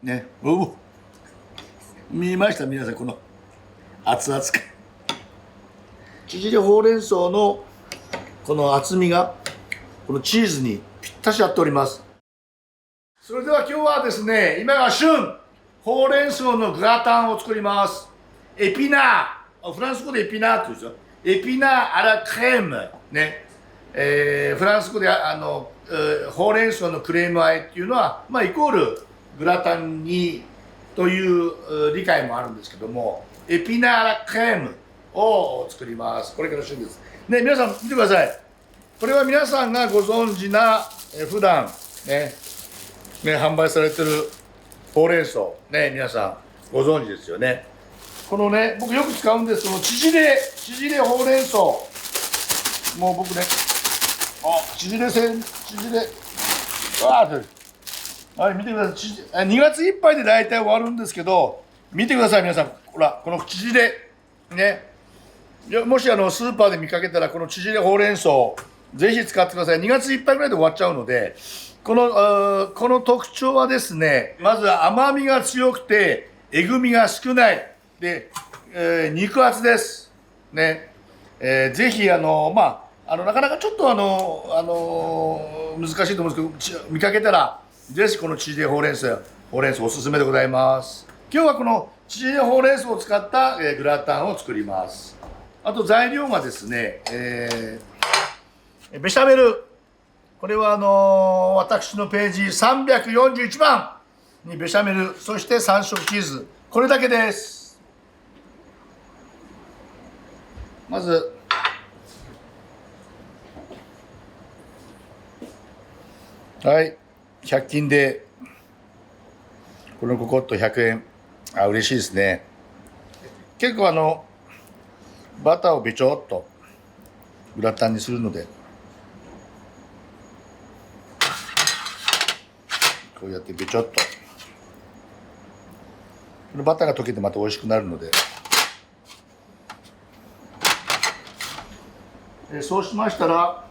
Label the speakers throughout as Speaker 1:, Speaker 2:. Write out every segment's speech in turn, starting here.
Speaker 1: ね。見ました皆さん、この熱々感。縮れほうれん草のこの厚みがこのチーズにぴったし合っております。それでは今日はですね、今が旬、ほうれん草のグラタンを作ります。エピナー、フランス語でエピナーって言うんですよ。エピナーアラクレームね。フランス語でほうれん草のクレーム和えっていうのは、イコールグラタンにという理解もあるんですけども、エピナーアラクレームを作ります。これから旬です。ね、皆さん見てください。これは皆さんがご存知な、普段ね、販売されてるほうれん草ね、皆さんご存知ですよね。このね、僕よく使うんですけど、縮れほうれん草。もう僕ね、縮れ、はい、見てください。2月いっぱいで大体終わるんですけど、見てください皆さん。ほら、この縮れね。もしスーパーで見かけたら、この縮れほうれん草ぜひ使ってください。2月いっぱいぐらいで終わっちゃうので、この特徴はですね、まず甘みが強くてえぐみが少ないで、肉厚ですね。ぜひなかなかちょっと難しいと思うんですけど、見かけたらぜひこの縮れほうれん草おすすめでございます。今日はこの縮れほうれん草を使った、グラタンを作ります。あと材料がですね、ベシャメル。これは私のページ341番にベシャメル、そして3色チーズ。これだけです。まず、はい。100均で、このココット100円。嬉しいですね。結構バターをべちょっとグラタンにするので、こうやってべちょっと、このバターが溶けてまた美味しくなるので、そうしましたら、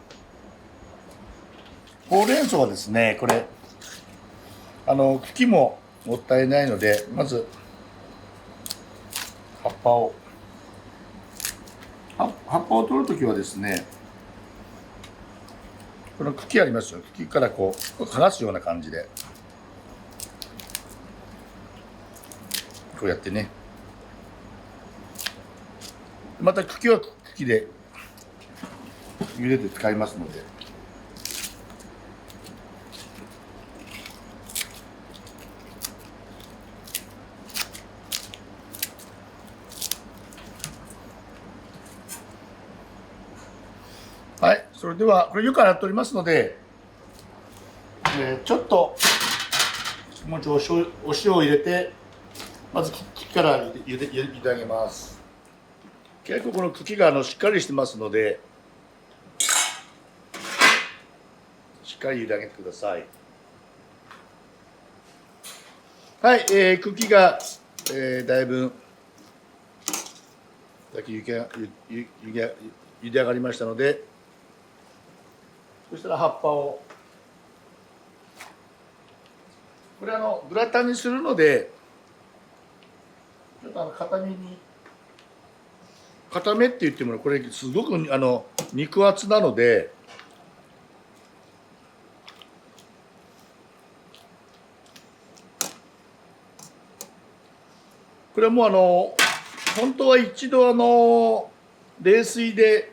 Speaker 1: ほうれん草はですね、これ茎ももったいないので、まず葉っぱを取るときはですね、この茎ありますよ。茎からこう剥がすような感じで、こうやってね、また茎は茎で茹でて使いますので、はい、それではこれ湯からやっておりますので、ちょっともうちょいお塩を入れて、まず茎から茹で上げます。結構この茎がしっかりしてますので、しっかり茹で上げてください。はい、茎が、だいぶ茹で上がりましたので、そしたら葉っぱを、これグラタンにするので、ちょっと固めって言ってもこれすごく肉厚なので、これはもう本当は一度冷水で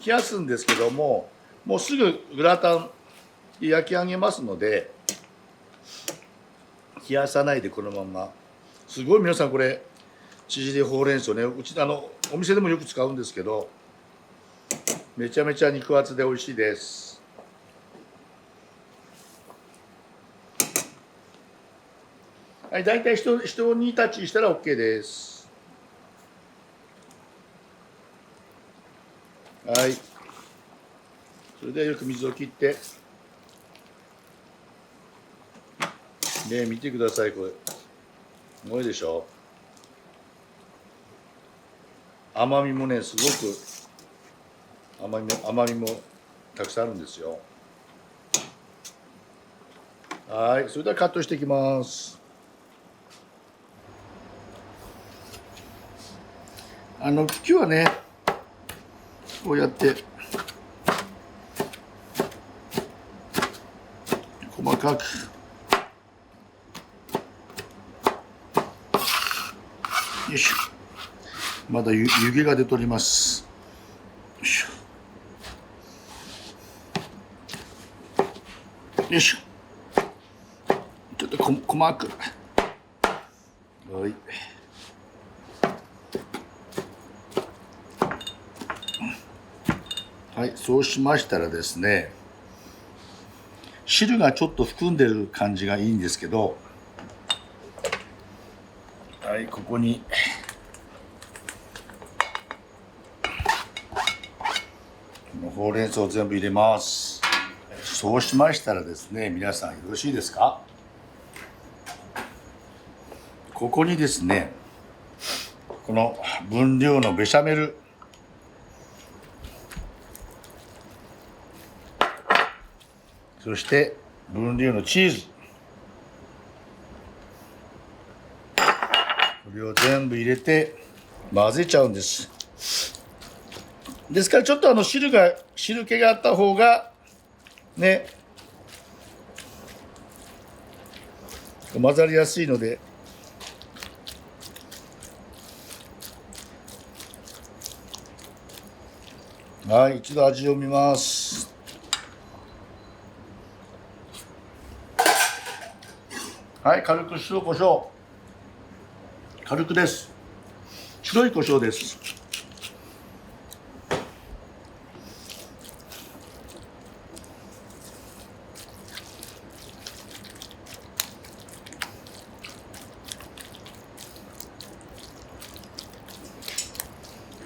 Speaker 1: 冷やすんですけども、もうすぐグラタン焼き上げますので、冷やさないでこのまま。すごい皆さんこれ縮れほうれん草ね、うちお店でもよく使うんですけど、めちゃめちゃ肉厚で美味しいです。はい、大体一煮立ちしたら OK です。はい、それではよく水を切って、ね、見てください。これすごいでしょ。甘みもね、すごく甘みもたくさんあるんですよ。はい、それではカットしていきます。今日はねこうやって細かくよいしょ。まだ湯気が出ております。よいしょよいしょ。ちょっと細かく。はい。はい、そうしましたらですね、汁がちょっと含んでる感じがいいんですけど、はい、ここにほうれん草を全部入れます。そうしましたらですね、皆さんよろしいですか？ここにですね、この分量のベシャメル、そして分量のチーズ、これを全部入れて混ぜちゃうんです。ですからちょっと汁気があった方がね混ざりやすいので、はい、一度味を見ます。はい、軽く塩コショウ、軽くです。白いコショウです。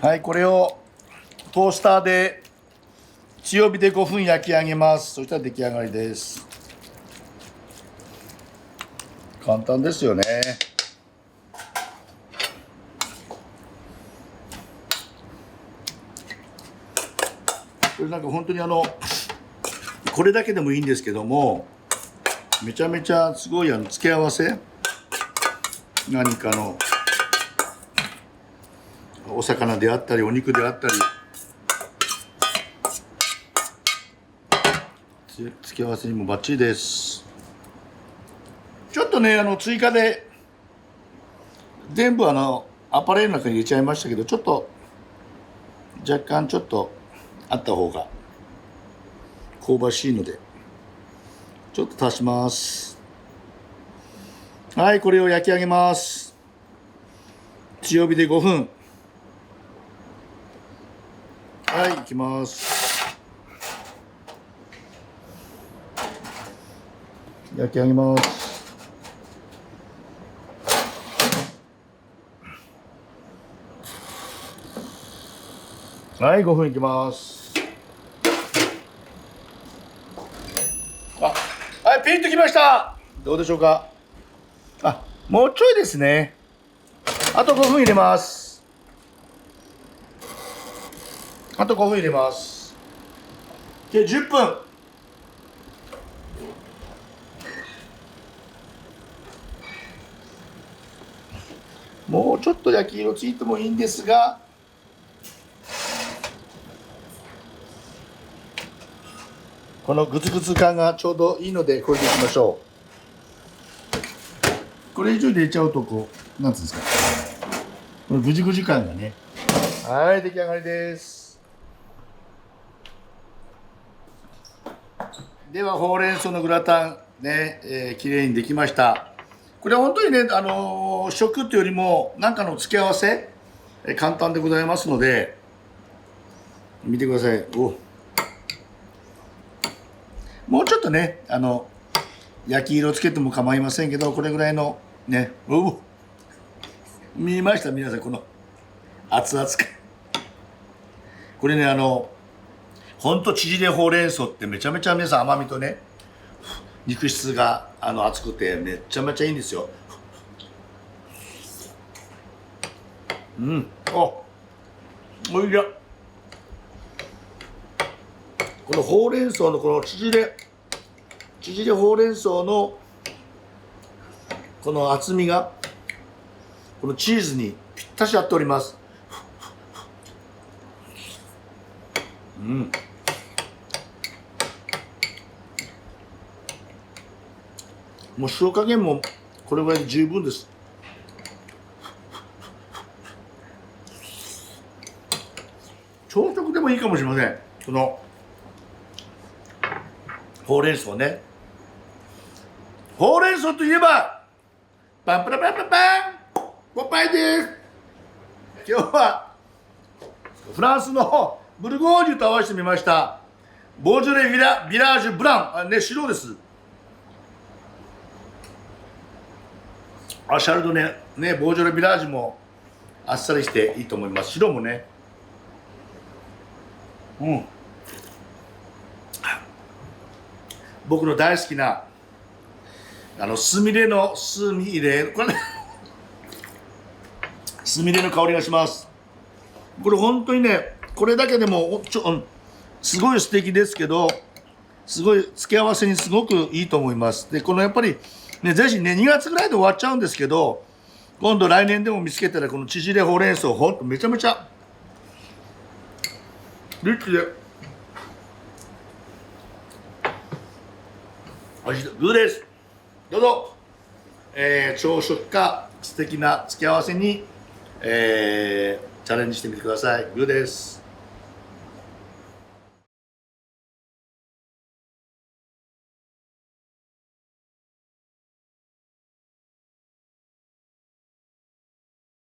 Speaker 1: はい、これをトースターで強火で5分焼き上げます。そしたら出来上がりです。簡単ですよね。これなんか本当にこれだけでもいいんですけども、めちゃめちゃすごい付け合わせ、何かのお魚であったりお肉であったり付け合わせにもバッチリです。ちょっとね追加で全部アパレルの中に入れちゃいましたけど、ちょっと若干ちょっとあった方が香ばしいのでちょっと足します。はい、これを焼き上げます。強火で5分。はい、いきます。焼き上げます。はい、5分いきます。はい、ピンときました。どうでしょうか。もうちょいですね。あと5分入れます。あと5分入れます。で、10分。もうちょっと焼き色ついてもいいんですが、このグツグツ感がちょうどいいのでこれでいきましょう。これ以上入れちゃうとこうなんつうんですか、このグジグジ感がね。はい、出来上がりです。ではほうれん草のグラタンね、綺麗にできました。これは本当にね食っていうよりも何かの付け合わせ、簡単でございますので見てください。もうちょっとね焼き色つけても構いませんけど、これぐらいのね、見ました皆さん、この熱々感。これねほんと縮れほうれん草ってめちゃめちゃ皆さん甘みとね肉質が厚くてめちゃめちゃいいんですよ。おいしい。このほうれん草のこの縮れほうれん草のこの厚みがこのチーズにぴったし合っております。うん。もう塩加減もこれぐらいで十分です。朝食でもいいかもしれません。このほうれん草ね。ほうれん草といえばパンパラパンパンパンポパイです。今日はフランスのブルゴーニュと合わせてみました。ボージョレ・ビラージュ・ブラン、ね、白です。シャルドネ、ね、ボージョレ・ビラージュもあっさりしていいと思います。白もね。うん。僕の大好きなスミレのこれねスミレの香りがします。これ本当にね、これだけでもすごい素敵ですけど、すごい付け合わせにすごくいいと思います。でこのやっぱりね、ぜひね、2月ぐらいで終わっちゃうんですけど、今度来年でも見つけたらこの縮れほうれん草、ほんとめちゃめちゃリッチでおいしい、グーです。どうぞ、朝食か素敵な付け合わせに、チャレンジしてみてください。グーです。